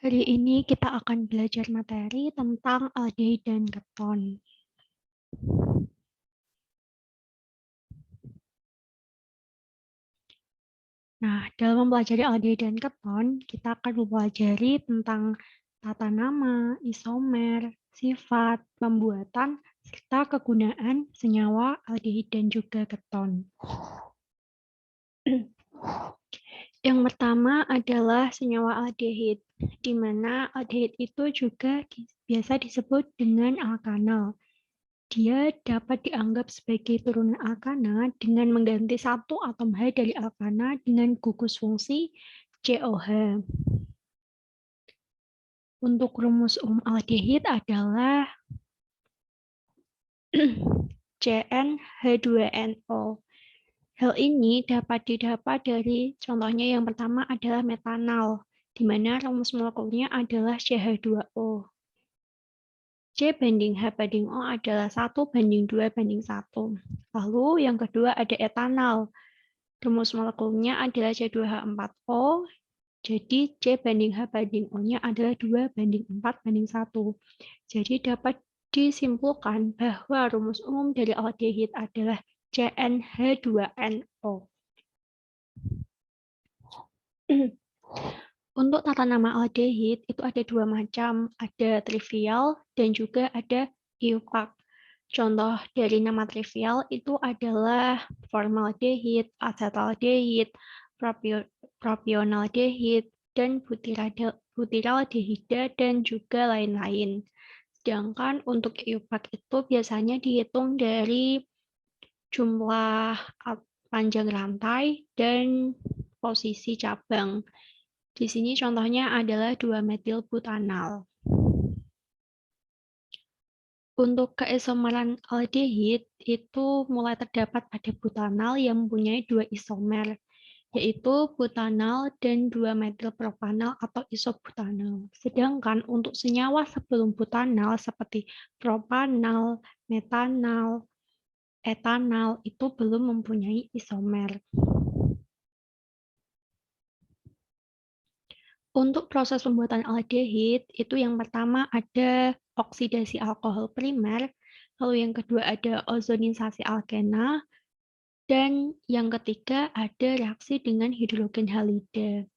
Hari ini kita akan belajar materi tentang aldehid dan keton. Nah, dalam mempelajari aldehid dan keton, kita akan mempelajari tentang tata nama, isomer, sifat, pembuatan, serta kegunaan senyawa aldehid dan juga keton. Yang pertama adalah senyawa aldehid, di mana aldehid itu juga biasa disebut dengan alkanal. Dia dapat dianggap sebagai turunan alkana dengan mengganti satu atom H dari alkana dengan gugus fungsi COH. Untuk rumus umum aldehid adalah CnH2nO. Hal ini dapat didapat dari contohnya yang pertama adalah metanal, di mana rumus molekulnya adalah CH2O. C banding H banding O adalah 1:2:1. Lalu yang kedua ada etanal. Rumus molekulnya adalah C2H4O, jadi C banding H banding O-nya adalah 2:4:1. Jadi dapat disimpulkan bahwa rumus umum dari aldehid adalah CnH2nO. Untuk tata nama aldehid itu ada dua macam, ada trivial dan juga ada iupac. Contoh dari nama trivial itu adalah formaldehid, asetaldehid, propionaldehid, dan butiraldehida, dan juga lain-lain. Sedangkan untuk iupac itu biasanya dihitung dari jumlah panjang rantai dan posisi cabang. Di sini contohnya adalah 2-metilbutanal. Untuk keisomeran aldehid itu mulai terdapat pada butanal yang mempunyai 2 isomer, yaitu butanal dan 2-metilpropanal atau isobutanal. Sedangkan untuk senyawa sebelum butanal seperti propanal, metanal, etanal itu belum mempunyai isomer. Untuk proses pembuatan aldehid, itu yang pertama ada oksidasi alkohol primer, lalu yang kedua ada ozonisasi alkena, dan yang ketiga ada reaksi dengan hidrogen halida.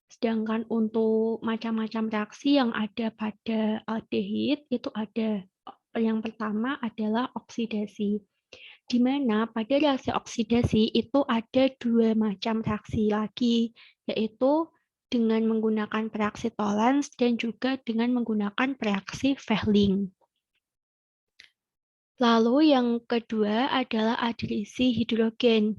Sedangkan untuk macam-macam reaksi yang ada pada aldehid, itu ada yang pertama adalah oksidasi, di mana pada reaksi oksidasi itu ada dua macam reaksi lagi, yaitu dengan menggunakan reaksi Tollens dan juga dengan menggunakan reaksi Fehling. Lalu yang kedua adalah adisi hidrogen.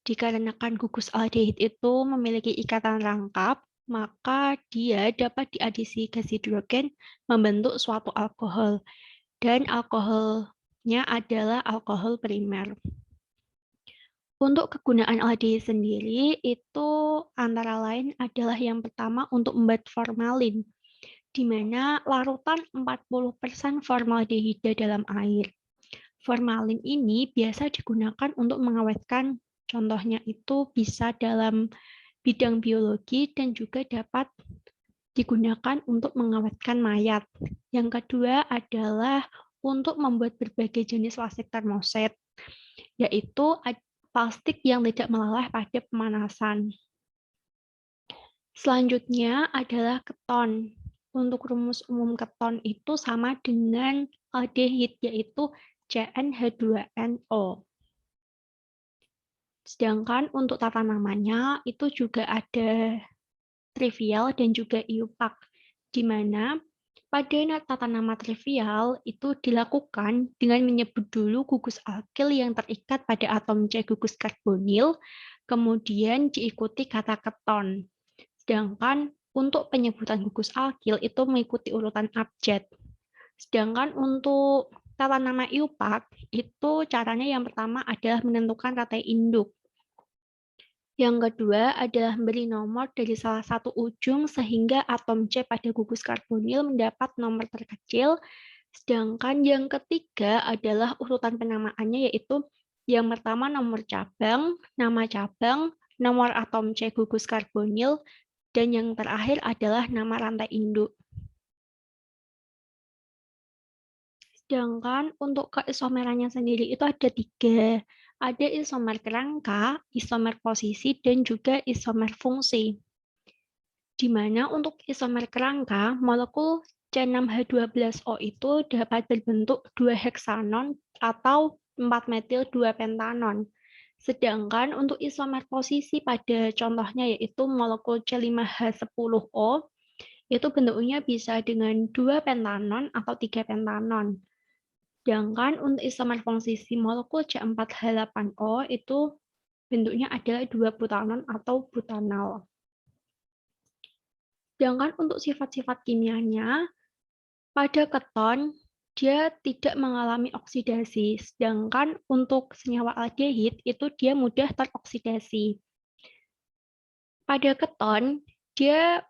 Dikarenakan gugus aldehid itu memiliki ikatan rangkap, maka dia dapat diadisi gas hidrogen membentuk suatu alkohol. Dan alkoholnya adalah alkohol primer. Untuk kegunaan aldehid sendiri itu antara lain adalah yang pertama untuk membuat formalin, di mana larutan 40% formaldehida dalam air. Formalin ini biasa digunakan untuk mengawetkan, contohnya itu bisa dalam bidang biologi dan juga dapat digunakan untuk mengawetkan mayat. Yang kedua adalah untuk membuat berbagai jenis plastik termoset, yaitu plastik yang tidak meleleh pada pemanasan. Selanjutnya adalah keton. Untuk rumus umum keton itu sama dengan aldehid, yaitu CnH2nO. Sedangkan untuk tata namanya itu juga ada trivial dan juga iupac, di mana pada tata nama trivial itu dilakukan dengan menyebut dulu gugus alkil yang terikat pada atom C gugus karbonil, kemudian diikuti kata keton. Sedangkan untuk penyebutan gugus alkil itu mengikuti urutan abjad. Sedangkan untuk tata nama iupac itu caranya yang pertama adalah menentukan rantai induk. Yang kedua adalah memberi nomor dari salah satu ujung sehingga atom C pada gugus karbonil mendapat nomor terkecil. Sedangkan yang ketiga adalah urutan penamaannya, yaitu yang pertama nomor cabang, nama cabang, nomor atom C gugus karbonil, Dan yang terakhir adalah nama rantai induk. Sedangkan untuk keisomerannya sendiri itu ada 3. Ada isomer kerangka, isomer posisi, dan juga isomer fungsi. Di mana untuk isomer kerangka, molekul C6H12O itu dapat berbentuk 2 heksanon atau 4 metil 2 pentanon. Sedangkan untuk isomer posisi pada contohnya yaitu molekul C5H10O, itu bentuknya bisa dengan 2 pentanon atau 3 pentanon. Sedangkan untuk isomer fungsi molekul C4H8O itu bentuknya adalah 2 butanon atau butanal. Sedangkan untuk sifat-sifat kimianya, pada keton dia tidak mengalami oksidasi, sedangkan untuk senyawa aldehid itu dia mudah teroksidasi. Pada keton, dia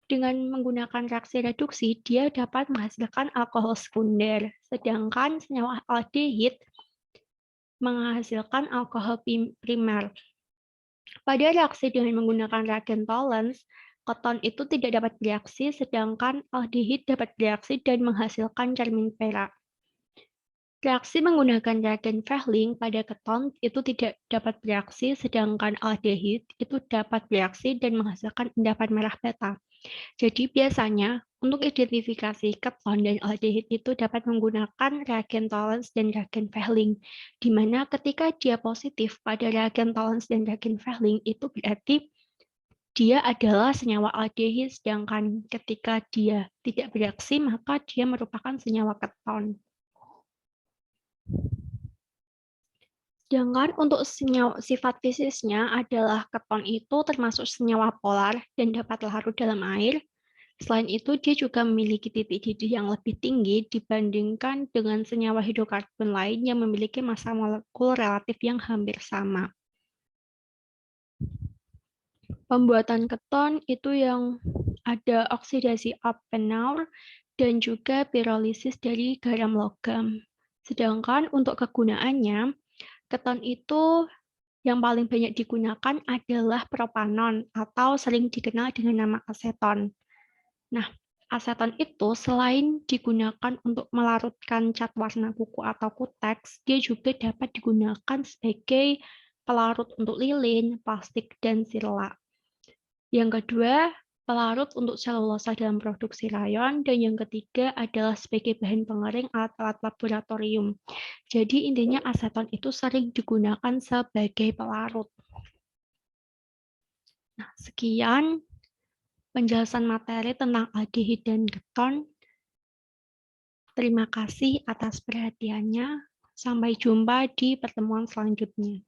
dengan menggunakan reaksi reduksi, dia dapat menghasilkan alkohol sekunder, sedangkan senyawa aldehid menghasilkan alkohol primer. Pada reaksi dengan menggunakan reagen Tollens, keton itu tidak dapat bereaksi, sedangkan aldehid dapat bereaksi dan menghasilkan cermin perak. Reaksi menggunakan reagen Fehling pada keton itu tidak dapat bereaksi, sedangkan aldehid itu dapat bereaksi dan menghasilkan endapan merah beta. Jadi biasanya untuk identifikasi keton dan aldehid itu dapat menggunakan reagen Tollens dan reagen Fehling, di mana ketika dia positif pada reagen Tollens dan reagen Fehling itu berarti dia adalah senyawa aldehid, sedangkan ketika dia tidak bereaksi maka dia merupakan senyawa keton. Sedangkan untuk sifat fisiknya adalah keton itu termasuk senyawa polar dan dapat larut dalam air. Selain itu, dia juga memiliki titik didih yang lebih tinggi dibandingkan dengan senyawa hidrokarbon lain yang memiliki massa molekul relatif yang hampir sama. Pembuatan keton itu yang ada oksidasi Oppenauer dan juga pirolisis dari garam logam. Sedangkan untuk kegunaannya, keton itu yang paling banyak digunakan adalah propanon atau sering dikenal dengan nama aseton. Nah, aseton itu selain digunakan untuk melarutkan cat warna kuku atau kuteks, dia juga dapat digunakan sebagai pelarut untuk lilin, plastik, dan sirla. Yang kedua, pelarut untuk selulosa dalam produksi rayon, dan yang ketiga adalah sebagai bahan pengering alat-alat laboratorium. Jadi intinya aseton itu sering digunakan sebagai pelarut. Nah, sekian penjelasan materi tentang aldehid dan keton. Terima kasih atas perhatiannya. Sampai jumpa di pertemuan selanjutnya.